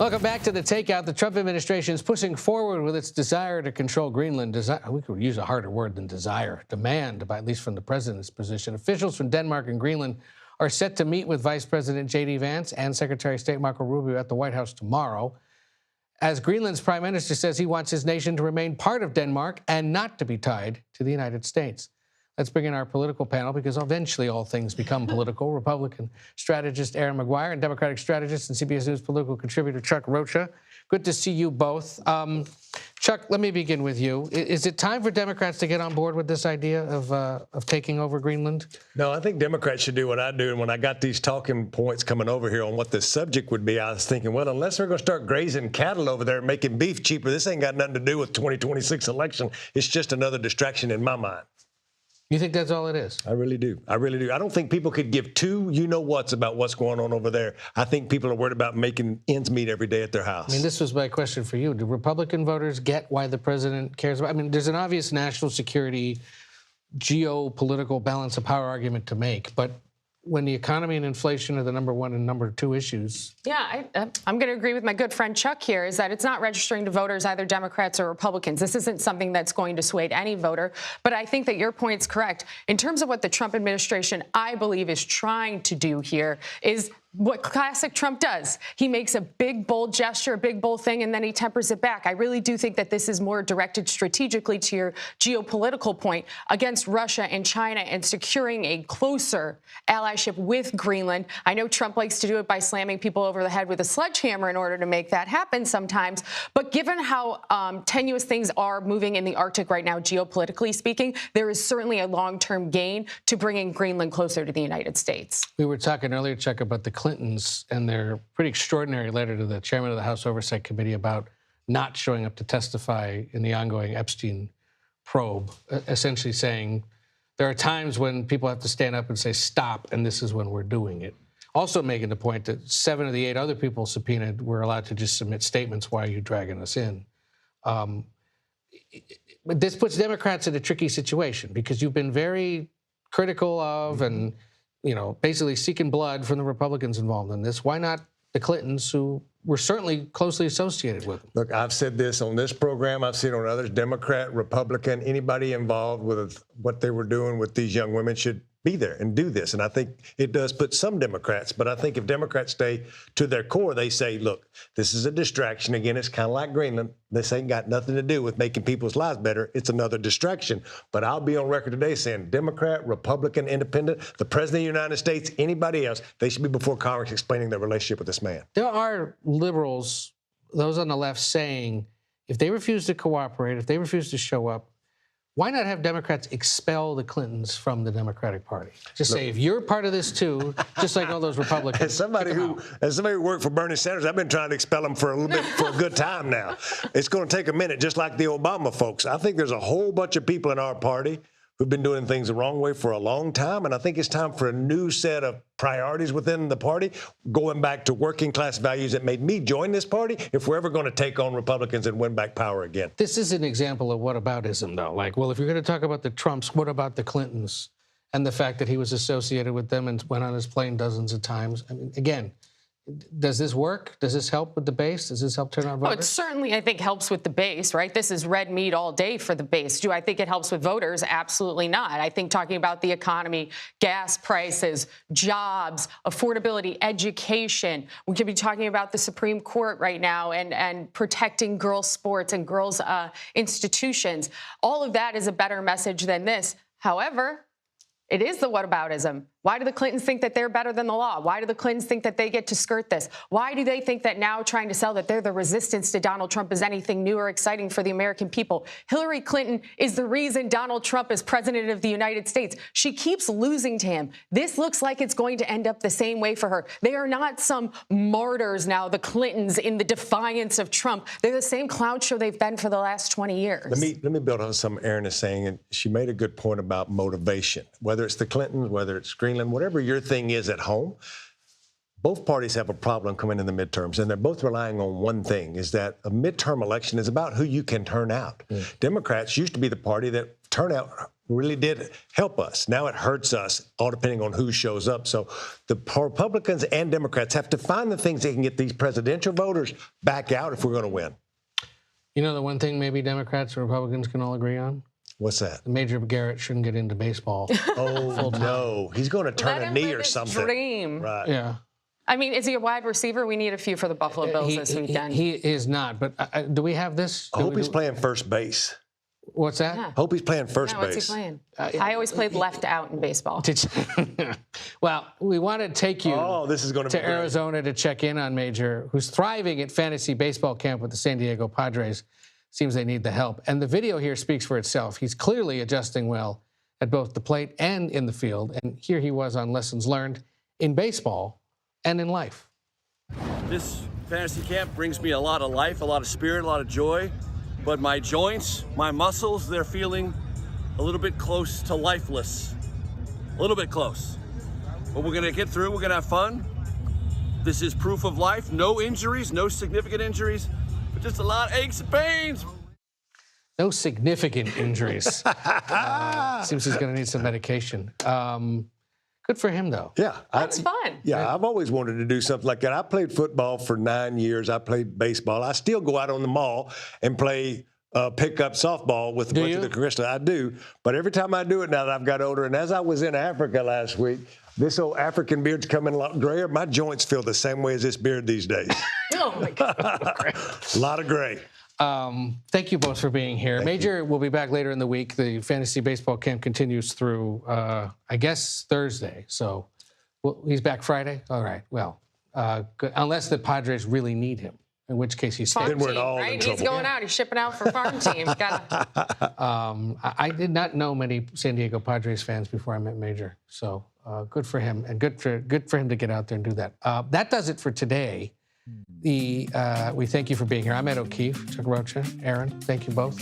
Welcome back to the Takeout. The Trump administration is pushing forward with its desire to control Greenland. We could use a harder word than desire. Demand, at least from the president's position. Officials from Denmark and Greenland are set to meet with Vice President J.D. Vance and Secretary of State Marco Rubio at the White House tomorrow, as Greenland's prime minister says he wants his nation to remain part of Denmark and not to be tied to the United States. Let's bring in our political panel, because eventually all things become political. Republican strategist Erin Maguire and Democratic strategist and CBS News political contributor Chuck Rocha. Good to see you both. Chuck, let me begin with you. Is it time for Democrats to get on board with this idea of taking over Greenland? No, I think Democrats should do what I do. And when I got these talking points coming over here on what the subject would be, I was thinking, well, unless they're going to start grazing cattle over there and making beef cheaper, this ain't got nothing to do with 2026 election. It's just another distraction in my mind. You think that's all it is? I really do. I really do. I don't think people could give two you-know-whats about what's going on over there. I think people are worried about making ends meet every day at their house. I mean, this was my question for you. Do Republican voters get why the president cares about? I mean, there's an obvious national security, geopolitical balance of power argument to make, but when the economy and inflation are the number one and number two issues. Yeah, I'm going to agree with my good friend Chuck here, is that it's not registering to voters, either Democrats or Republicans. This isn't something that's going to sway any voter. But I think that your point's correct. In terms of what the Trump administration, I believe, is trying to do here is what classic Trump does. He makes a big, bold gesture, a big, bold thing, and then he tempers it back. I really do think that this is more directed strategically to your geopolitical point against Russia and China and securing a closer allyship with Greenland. I know Trump likes to do it by slamming people over the head with a sledgehammer in order to make that happen sometimes. But given how tenuous things are moving in the Arctic right now, geopolitically speaking, there is certainly a long-term gain to bringing Greenland closer to the United States. We were talking earlier, Chuck, about the Clintons and their pretty extraordinary letter to the chairman of the House Oversight Committee about not showing up to testify in the ongoing Epstein probe, essentially saying there are times when people have to stand up and say stop, and this is when we're doing it. Also making the point that 7 of the 8 other people subpoenaed were allowed to just submit statements. Why are you dragging us in? But this puts Democrats in a tricky situation, because you've been very critical of and basically seeking blood from the Republicans involved in this. Why not the Clintons, who were certainly closely associated with them? Look, I've said this on this program. I've seen it on others, Democrat, Republican, anybody involved with what they were doing with these young women should be there and do this. And I think it does put some Democrats, but I think if Democrats stay to their core, they say, look, this is a distraction. Again, it's kind of like Greenland. This ain't got nothing to do with making people's lives better. It's another distraction. But I'll be on record today saying Democrat, Republican, Independent, the President of the United States, anybody else, they should be before Congress explaining their relationship with this man. There are liberals, those on the left, saying if they refuse to cooperate, if they refuse to show up, why not have Democrats expel the Clintons from the Democratic Party? Just say, if you're part of this too, just like all those Republicans. As somebody who worked for Bernie Sanders, I've been trying to expel him for a little bit, for a good time now. It's going to take a minute, just like the Obama folks. I think there's a whole bunch of people in our party who've been doing things the wrong way for a long time, and I think it's time for a new set of priorities within the party, going back to working class values that made me join this party if we're ever going to take on Republicans and win back power again. This is an example of whataboutism, though. Like, well, if you're going to talk about the Trumps, what about the Clintons and the fact that he was associated with them and went on his plane dozens of times? I mean, again, does this work? Does this help with the base? Does this help turn out voters? Oh, it certainly, I think, helps with the base, right? This is red meat all day for the base. Do I think it helps with voters? Absolutely not. I think talking about the economy, gas prices, jobs, affordability, education. We could be talking about the Supreme Court right now and protecting girls' sports and girls' institutions. All of that is a better message than this. However, it is the whataboutism. Why do the Clintons think that they're better than the law? Why do the Clintons think that they get to skirt this? Why do they think that now trying to sell that they're the resistance to Donald Trump is anything new or exciting for the American people? Hillary Clinton is the reason Donald Trump is president of the United States. She keeps losing to him. This looks like it's going to end up the same way for her. They are not some martyrs now, the Clintons, in the defiance of Trump. They're the same clown show they've been for the last 20 years. Let me build on something Erin is saying, and she made a good point about motivation. Whether it's the Clintons, whether it's Greenland, whatever your thing is at home, both parties have a problem coming in the midterms, and they're both relying on one thing, is that a midterm election is about who you can turn out. Democrats used to be the party that turnout really did help us. Now it hurts us, all depending on who shows up. So the Republicans and Democrats have to find the things that can get these presidential voters back out if we're going to win. You know the one thing maybe Democrats and Republicans can all agree on? What's that? Major Garrett shouldn't get into baseball. Oh, no. He's going to turn a knee or something. Dream. Right. Yeah. I mean, is he a wide receiver? We need a few for the Buffalo Bills this weekend. He is not, but do we have this? I hope he's playing first base. What's that? Yeah. Hope he's playing first base. What's he playing? I always played left out in baseball. Well, we want to take you this is going to be Arizona to check in on Major, who's thriving at fantasy baseball camp with the San Diego Padres. Seems they need the help. And the video here speaks for itself. He's clearly adjusting well at both the plate and in the field. And here he was on lessons learned in baseball and in life. This fantasy camp brings me a lot of life, a lot of spirit, a lot of joy. But my joints, my muscles, they're feeling a little bit close to lifeless. A little bit close. But we're going to get through. We're going to have fun. This is proof of life. No injuries, no significant injuries, but just a lot of aches and pains. No significant injuries. Seems he's going to need some medication. Good for him, though. Yeah. That's fun. Yeah, I've always wanted to do something like that. I played football for 9 years. I played baseball. I still go out on the mall and play pickup softball with a bunch of the Christians. I do. But every time I do it now that I've got older, and as I was in Africa last week, this old African beard's coming a lot grayer. My joints feel the same way as this beard these days. Oh, my God. A lot of gray. Thank you both for being here. Major will be back later in the week. The fantasy baseball camp continues through, I guess, Thursday. So he's back Friday? All right. Well, good. Unless the Padres really need him, in which case he's staying. Farm Then we're team, all in right? trouble. He's going out. He's shipping out for farm team. I did not know many San Diego Padres fans before I met Major. So good for him, and good for him to get out there and do that. That does it for today. We thank you for being here. I'm Ed O'Keefe, Chuck Rocha, Erin. Thank you both.